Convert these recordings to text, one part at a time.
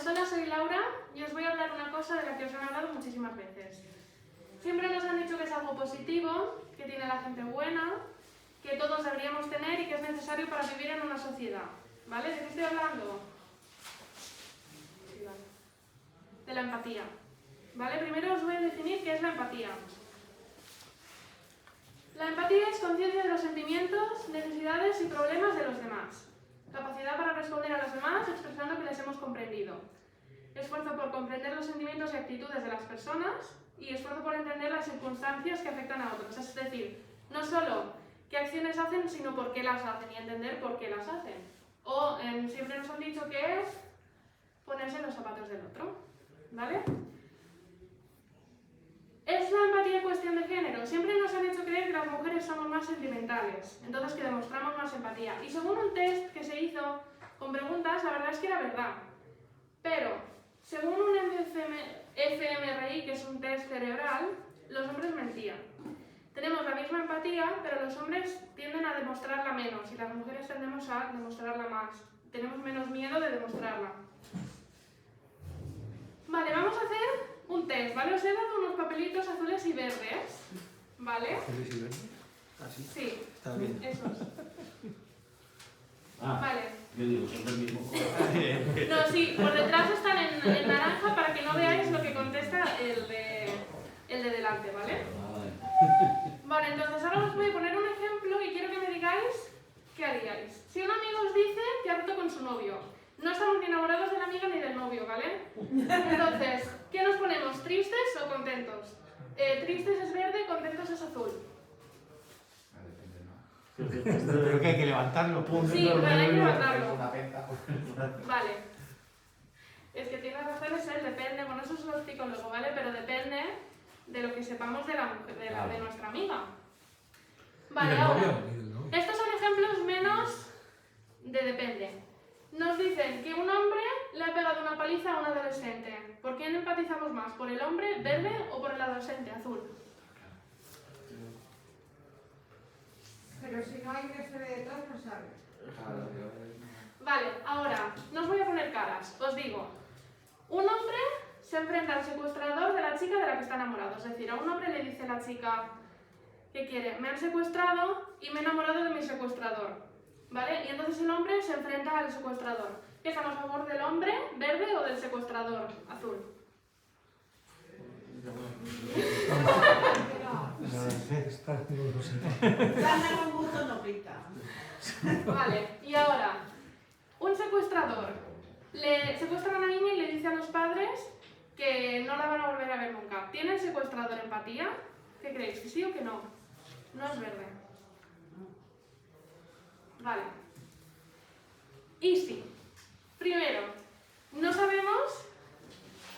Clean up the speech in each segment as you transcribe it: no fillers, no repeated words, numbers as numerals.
pues hola, soy Laura y os voy a hablar una cosa de la que os han hablado muchísimas veces. Siempre nos han dicho que es algo positivo, que tiene la gente buena, que todos deberíamos tener y que es necesario para vivir en una sociedad. ¿Vale? ¿De qué estoy hablando? Sí, vale. De la empatía. ¿Vale? Primero os voy a definir qué es la empatía. La empatía es conciencia de los sentimientos, necesidades y problemas de los demás. Capacidad para responder a los demás expresando que les hemos comprendido. Esfuerzo por comprender los sentimientos y actitudes de las personas y esfuerzo por entender las circunstancias que afectan a otros. Es decir, no solo qué acciones hacen, sino por qué las hacen y entender por qué las hacen. O siempre nos han dicho que es ponerse en los zapatos del otro. ¿Vale? ¿Es la empatía cuestión de género? Siempre nos han hecho creer que las mujeres somos más sentimentales, entonces que demostramos más empatía. Y según un test que se hizo con preguntas, la verdad es que era verdad. Pero, según un fMRI, que es un test cerebral, los hombres mentían. Tenemos la misma empatía, pero los hombres tienden a demostrarla menos y las mujeres tendemos a demostrarla más. Tenemos menos miedo de demostrarla. Vale, vamos a hacer un test, ¿vale? Os he dado unos papelitos azules y verdes, ¿vale? ¿Azules y verdes? ¿Ah, sí? Sí, Está bien. esos. Ah, Vale. yo digo, son del mismo color. No, sí, por detrás están en naranja para que no veáis lo que contesta el de delante, ¿vale? Vale, entonces ahora os voy a poner un ejemplo y quiero que me digáis qué haríais. Si un amigo os dice que ha roto con su novio, no estamos ni enamorados de la amiga ni del novio, ¿vale? Entonces, ¿qué nos ponemos? ¿Tristes o contentos? Tristes es verde, contentos es azul. Pero que hay que levantarlo, punto. Sí, pero hay que levantarlo. Una penta. Vale. Es que tiene razón, es el depende, bueno, eso es lo explico luego, ¿vale? Pero depende de lo que sepamos de nuestra amiga. Vale, ahora, estos son ejemplos menos de depende. Nos dicen que un hombre le ha pegado una paliza a un adolescente. ¿Por quién empatizamos más? ¿Por el hombre verde o por el adolescente azul? Pero si no hay que se ve detrás, no sabe. Vale, ahora, no os voy a poner caras. Os digo, un hombre se enfrenta al secuestrador de la chica de la que está enamorado. Es decir, a un hombre le dice la chica que quiere, me han secuestrado y me he enamorado de mi secuestrador. ¿Vale? Y entonces el hombre se enfrenta al secuestrador. ¿Qué estamos a favor del hombre verde o del secuestrador azul? Anda con gusto no pinta. Vale, y ahora, un secuestrador le secuestra a una niña y le dice a los padres que no la van a volver a ver nunca. ¿Tiene el secuestrador empatía? ¿Qué creéis? ¿Que sí o que no? No es verde. Vale. Y sí. Primero, no sabemos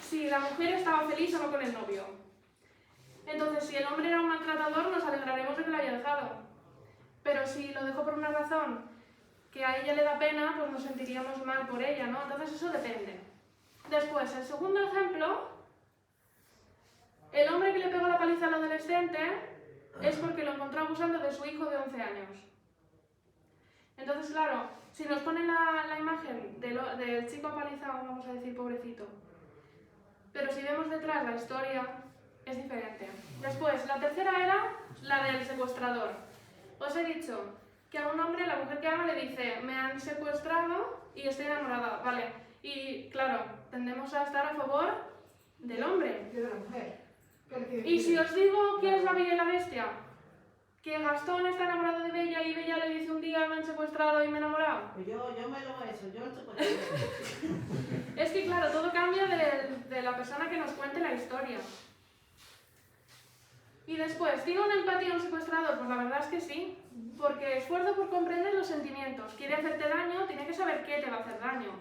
si la mujer estaba feliz o no con el novio. Entonces, si el hombre era un maltratador, nos alegraremos de que lo haya dejado. Pero si lo dejó por una razón que a ella le da pena, pues nos sentiríamos mal por ella, ¿no? Entonces eso depende. Después, el segundo ejemplo, el hombre que le pegó la paliza al adolescente es porque lo encontró abusando de su hijo de 11 años. Entonces, claro, si nos ponen la imagen del chico apalizado, vamos a decir pobrecito, pero si vemos detrás la historia, es diferente. Después, la tercera era la del secuestrador. Os he dicho que a un hombre, la mujer que ama, le dice, me han secuestrado y estoy enamorada, vale. Y claro, tendemos a estar a favor del hombre. De la mujer. Y si os digo que es la Bella y la Bestia, que Gastón está enamorado de Bella y Bella le dice un día me han secuestrado y me he enamorado. Pues yo me lo eso, yo lo estoy Es que claro, todo cambia de la persona que nos cuente la historia. Y después, ¿tiene una empatía un secuestrador? Pues la verdad es que sí, porque esfuerzo por comprender los sentimientos. Quiere hacerte daño, tiene que saber qué te va a hacer daño.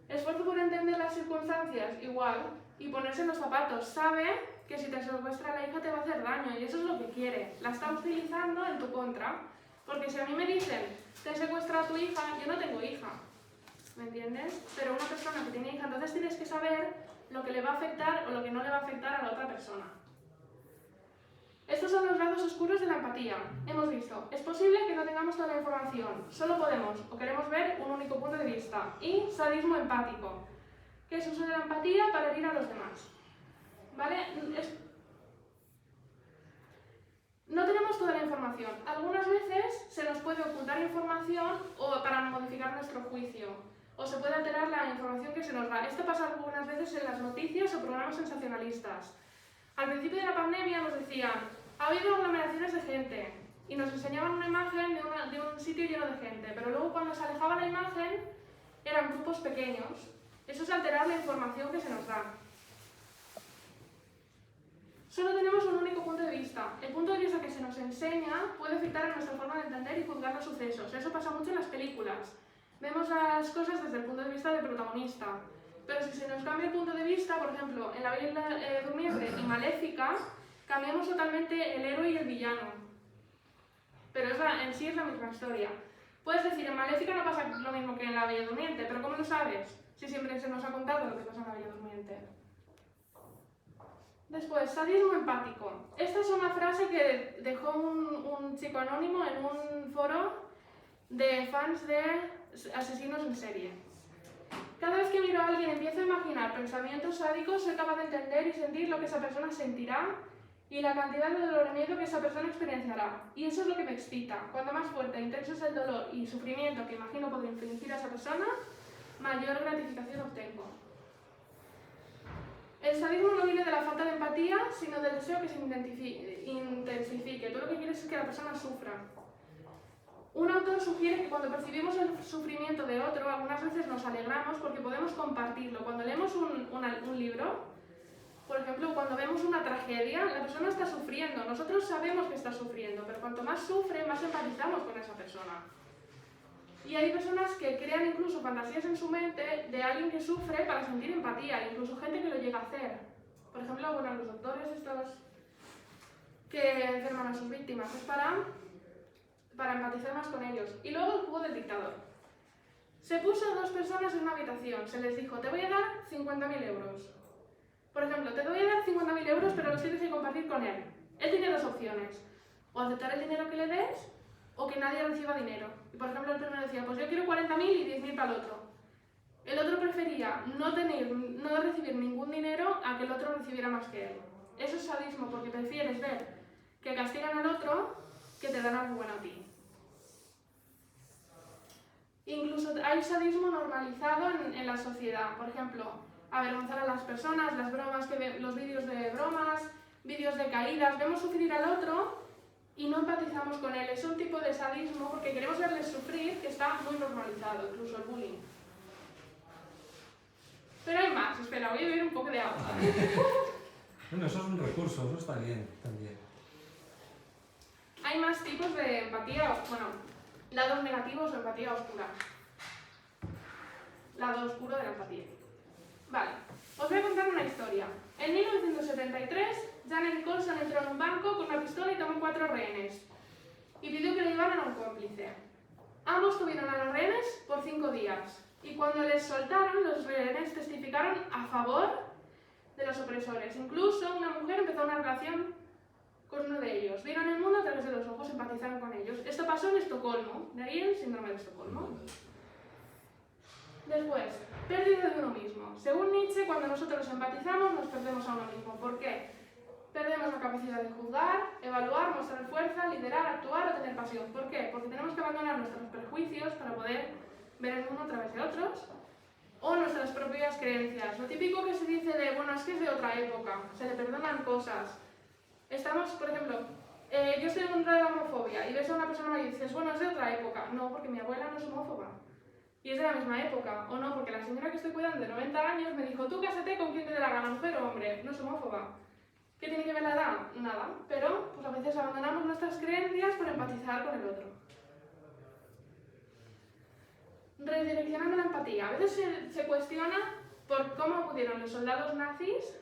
Esfuerzo por entender las circunstancias, igual, y ponerse en los zapatos. Sabe que si te secuestra la hija te va a hacer daño, y eso es lo que quiere. La está utilizando en tu contra. Porque si a mí me dicen, te secuestra a tu hija, yo no tengo hija. ¿Me entiendes? Pero una persona que tiene hija, entonces tienes que saber lo que le va a afectar o lo que no le va a afectar a la otra persona. Estos son los lados oscuros de la empatía. Hemos visto, es posible que no tengamos toda la información, solo podemos o queremos ver un único punto de vista. Y sadismo empático, que es uso de la empatía para herir a los demás. ¿Vale? No tenemos toda la información. Algunas veces se nos puede ocultar información o para modificar nuestro juicio, o se puede alterar la información que se nos da. Esto pasa algunas veces en las noticias o programas sensacionalistas. Al principio de la pandemia nos decían, ha habido aglomeraciones de gente, y nos enseñaban una imagen de un sitio lleno de gente, pero luego cuando se alejaba la imagen eran grupos pequeños. Eso es alterar la información que se nos da. Solo tenemos un único punto de vista. El punto de vista que se nos enseña puede afectar a nuestra forma de entender y juzgar los sucesos. Eso pasa mucho en las películas. Vemos las cosas desde el punto de vista del protagonista. Pero si se nos cambia el punto de vista, por ejemplo, en La Bella Durmiente y Maléfica, cambiamos totalmente el héroe y el villano. Pero en sí es la misma historia. Puedes decir, en Maléfica no pasa lo mismo que en La Bella Durmiente, pero ¿cómo lo sabes? Si siempre se nos ha contado lo que pasa en La Bella Durmiente. Después, sadismo empático. Esta es una frase que dejó un chico anónimo en un foro de fans de asesinos en serie. Cada vez que miro a alguien empiezo a imaginar pensamientos sádicos, soy capaz de entender y sentir lo que esa persona sentirá y la cantidad de dolor y miedo que esa persona experienciará. Y eso es lo que me excita. Cuanto más fuerte e intenso es el dolor y sufrimiento que imagino poder infligir a esa persona, mayor gratificación obtengo. El sadismo no viene de la falta de empatía, sino del deseo que se intensifique. Tú lo que quieres es que la persona sufra. Un autor sugiere que cuando percibimos el sufrimiento de otro, algunas veces nos alegramos porque podemos compartirlo. Cuando leemos un libro, por ejemplo, cuando vemos una tragedia, la persona está sufriendo. Nosotros sabemos que está sufriendo, pero cuanto más sufre, más empatizamos con esa persona. Y hay personas que crean incluso fantasías en su mente de alguien que sufre para sentir empatía, incluso gente que lo llega a hacer. Por ejemplo, los doctores estos que enferman a sus víctimas, es para empatizar más con ellos. Y luego el juego del dictador. Se puso a dos personas en una habitación, se les dijo, te voy a dar 50.000 euros. Por ejemplo, te voy a dar 50.000 euros, pero los tienes que compartir con él. Él tiene dos opciones, o aceptar el dinero que le des, o que nadie reciba dinero. Y por ejemplo, el primero decía, pues yo quiero 40.000 y 10.000 para el otro. El otro prefería no recibir ningún dinero a que el otro recibiera más que él. Eso es sadismo, porque prefieres ver que castigan al otro que te dan algo bueno a ti. Incluso hay sadismo normalizado en la sociedad. Por ejemplo, avergonzar a las personas, los vídeos de bromas, vídeos de caídas. Vemos sufrir al otro y no empatizamos con él. Es un tipo de sadismo porque queremos verles sufrir que está muy normalizado, incluso el bullying. Pero hay más. Espera, voy a beber un poco de agua. Bueno, eso es un recurso, eso está bien también. Hay más tipos de empatía, lados negativos o empatía oscura. Lado oscuro de la empatía. Vale, os voy a contar una historia. En 1973, Janet Nicholson entró en un banco con una pistola y tomó 4 rehenes. Y pidió que le llevaran a un cómplice. Ambos tuvieron a los rehenes por 5 días. Y cuando les soltaron, los rehenes testificaron a favor de los opresores. Incluso una mujer empezó una relación con uno de ellos. Vieron el mundo a través de los ojos, empatizaron con ellos. Esto pasó en Estocolmo, de ahí el síndrome de Estocolmo. Después, pérdida de uno mismo. Según Nietzsche, cuando nosotros empatizamos, nos perdemos a uno mismo. ¿Por qué? Perdemos la capacidad de juzgar, evaluar, mostrar fuerza, liderar, actuar o tener pasión. ¿Por qué? Porque tenemos que abandonar nuestros prejuicios para poder ver el mundo a través de otros o nuestras propias creencias. Lo típico que se dice de, bueno, es que es de otra época, se le perdonan cosas. Estamos, por ejemplo, yo estoy en contra de la homofobia y ves a una persona y dices, bueno, es de otra época. No, porque mi abuela no es homófoba. Y es de la misma época. O no, porque la señora que estoy cuidando de 90 años me dijo, tú cásate con quien te dé la gana, mujer o hombre, no es homófoba. ¿Qué tiene que ver la edad? Nada. Pero pues a veces abandonamos nuestras creencias por empatizar con el otro. Redireccionando la empatía. A veces se cuestiona por cómo pudieron los soldados nazis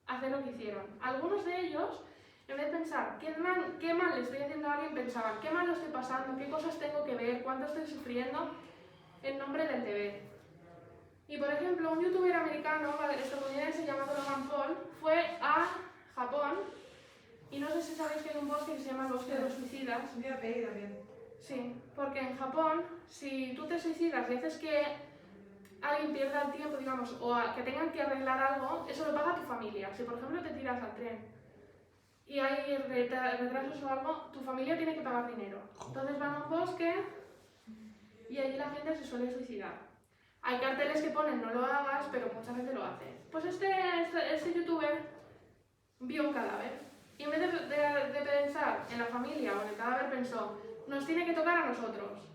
hacer lo que hicieron. Algunos de ellos, en vez de pensar qué mal le estoy haciendo a alguien, pensaban qué mal lo estoy pasando, qué cosas tengo que ver, cuánto estoy sufriendo en nombre del deber. Y por ejemplo, un youtuber americano, estadounidense llamado Logan Paul, fue a Japón Y no sé si sabéis que hay un bosque que se llama el bosque de los suicidas. Yo he pedido también. Sí, porque en Japón, si tú te suicidas y haces que alguien pierda el tiempo, digamos, o que tengan que arreglar algo, eso lo paga tu familia. Si por ejemplo te tiras al tren y hay retrasos o algo, tu familia tiene que pagar dinero. Entonces van a un bosque y allí la gente se suele suicidar. Hay carteles que ponen no lo hagas, pero muchas veces lo hacen. Pues este youtuber vio un cadáver y en vez de pensar en la familia o en el cadáver pensó, nos tiene que tocar a nosotros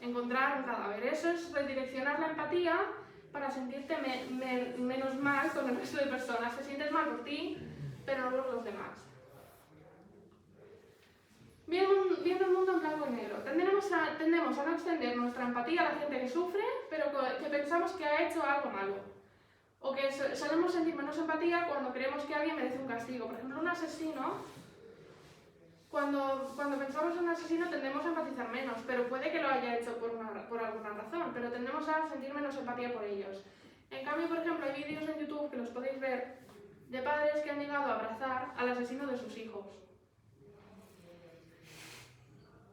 encontrar un cadáver. Eso es redireccionar la empatía para sentirte menos mal con el resto de personas. Te sientes mal por ti, pero no por los demás. Viendo el mundo en blanco y negro. Tendemos a no extender nuestra empatía a la gente que sufre, pero que pensamos que ha hecho algo malo. O que solemos sentir menos empatía cuando creemos que alguien merece un castigo. Por ejemplo, un asesino. Cuando pensamos en un asesino tendemos a empatizar menos, pero puede que lo haya hecho por alguna razón, pero tendemos a sentir menos empatía por ellos. En cambio, por ejemplo, hay vídeos en YouTube que los podéis ver de padres que han llegado a abrazar al asesino de sus hijos.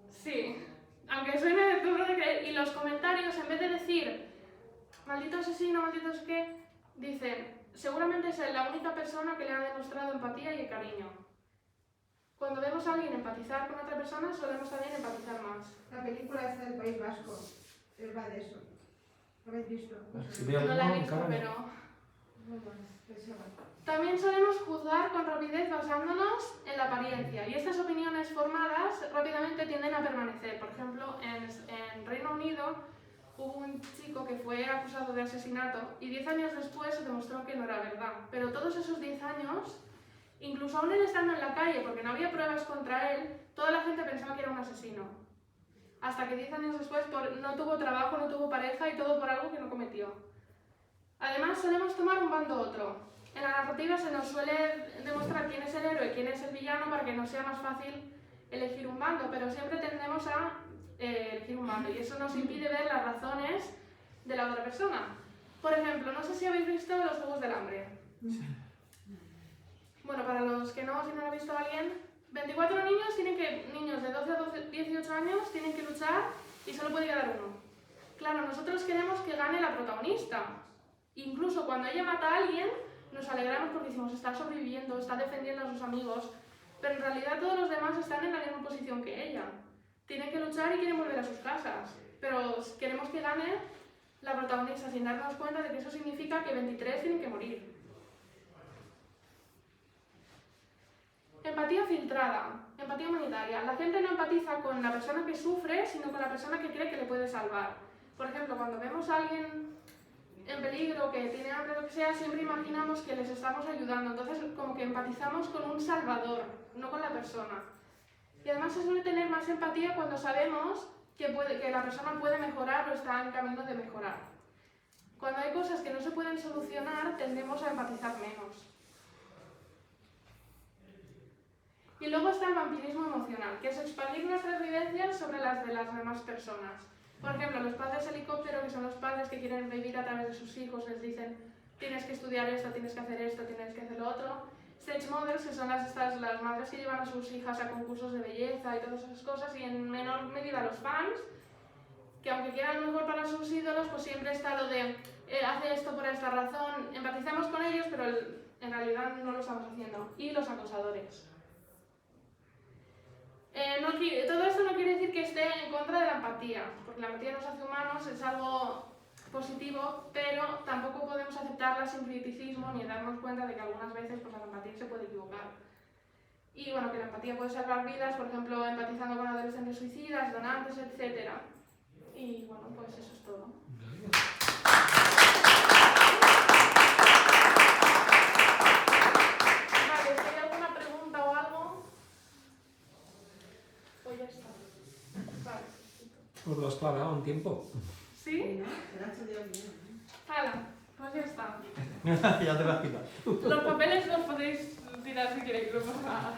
Sí, aunque suene duro de creer, y los comentarios, en vez de decir maldito asesino, maldito es que, dicen seguramente es la única persona que le ha demostrado empatía y cariño. Cuando vemos a alguien empatizar con otra persona, solemos también empatizar más. La película esta del País Vasco, va de eso. ¿Lo habéis visto? No la he visto, pero... Muy bueno, pensaba. También solemos juzgar con rapidez basándonos en la apariencia, y estas opiniones formadas rápidamente tienden a permanecer. Por ejemplo, en Reino Unido hubo un chico que fue acusado de asesinato y 10 años después se demostró que no era verdad. Pero todos esos 10 años, incluso aún él estando en la calle porque no había pruebas contra él, toda la gente pensaba que era un asesino. Hasta que 10 años después no tuvo trabajo, no tuvo pareja y todo por algo que no cometió. Además, solemos tomar un bando u otro. En la narrativa se nos suele demostrar quién es el héroe y quién es el villano para que nos sea más fácil elegir un bando, pero siempre tendemos a elegir un bando y eso nos impide ver las razones de la otra persona. Por ejemplo, no sé si habéis visto los Juegos del Hambre. Bueno, para los que no, si no lo ha visto alguien, 24 niños de 12 a 18 años tienen que luchar y solo puede quedar uno. Claro, nosotros queremos que gane la protagonista. Incluso cuando ella mata a alguien, nos alegramos porque decimos, está sobreviviendo, está defendiendo a sus amigos, pero en realidad todos los demás están en la misma posición que ella. Tienen que luchar y quieren volver a sus casas, pero queremos que gane la protagonista sin darnos cuenta de que eso significa que 23 tienen que morir. Empatía filtrada, empatía humanitaria. La gente no empatiza con la persona que sufre, sino con la persona que cree que le puede salvar. Por ejemplo, cuando vemos a alguien en peligro, que tiene hambre o lo que sea, siempre imaginamos que les estamos ayudando. Entonces, como que empatizamos con un salvador, no con la persona. Y además se suele tener más empatía cuando sabemos que la persona puede mejorar o está en camino de mejorar. Cuando hay cosas que no se pueden solucionar, tendemos a empatizar menos. Y luego está el vampirismo emocional, que es expandir nuestras vivencias sobre las de las demás personas. Por ejemplo, los padres helicóptero, que son los padres que quieren vivir a través de sus hijos, les dicen tienes que estudiar esto, tienes que hacer esto, tienes que hacer lo otro. Stage mothers, que son las madres que llevan a sus hijas a concursos de belleza y todas esas cosas, y en menor medida los fans, que aunque quieran lo mejor para sus ídolos, pues siempre está lo de hace esto por esta razón, empatizamos con ellos, pero en realidad no lo estamos haciendo. Y los acosadores. Todo esto no quiere decir que esté en contra de la empatía, porque la empatía nos hace humanos, es algo positivo, pero tampoco podemos aceptarla sin criticismo ni darnos cuenta de que algunas veces pues, la empatía se puede equivocar. Y bueno, que la empatía puede salvar vidas, por ejemplo, empatizando con adolescentes suicidas, donantes, etc. Y bueno, pues eso es todo. Vale, si hay alguna pregunta o algo, pues ya está. Vale. Pues lo has clavado en tiempo. ¿Sí? Será estudiado bien. Hala, pues ya está. Ya te lo has quitado. Los papeles los podéis tirar si queréis, no pasa nada.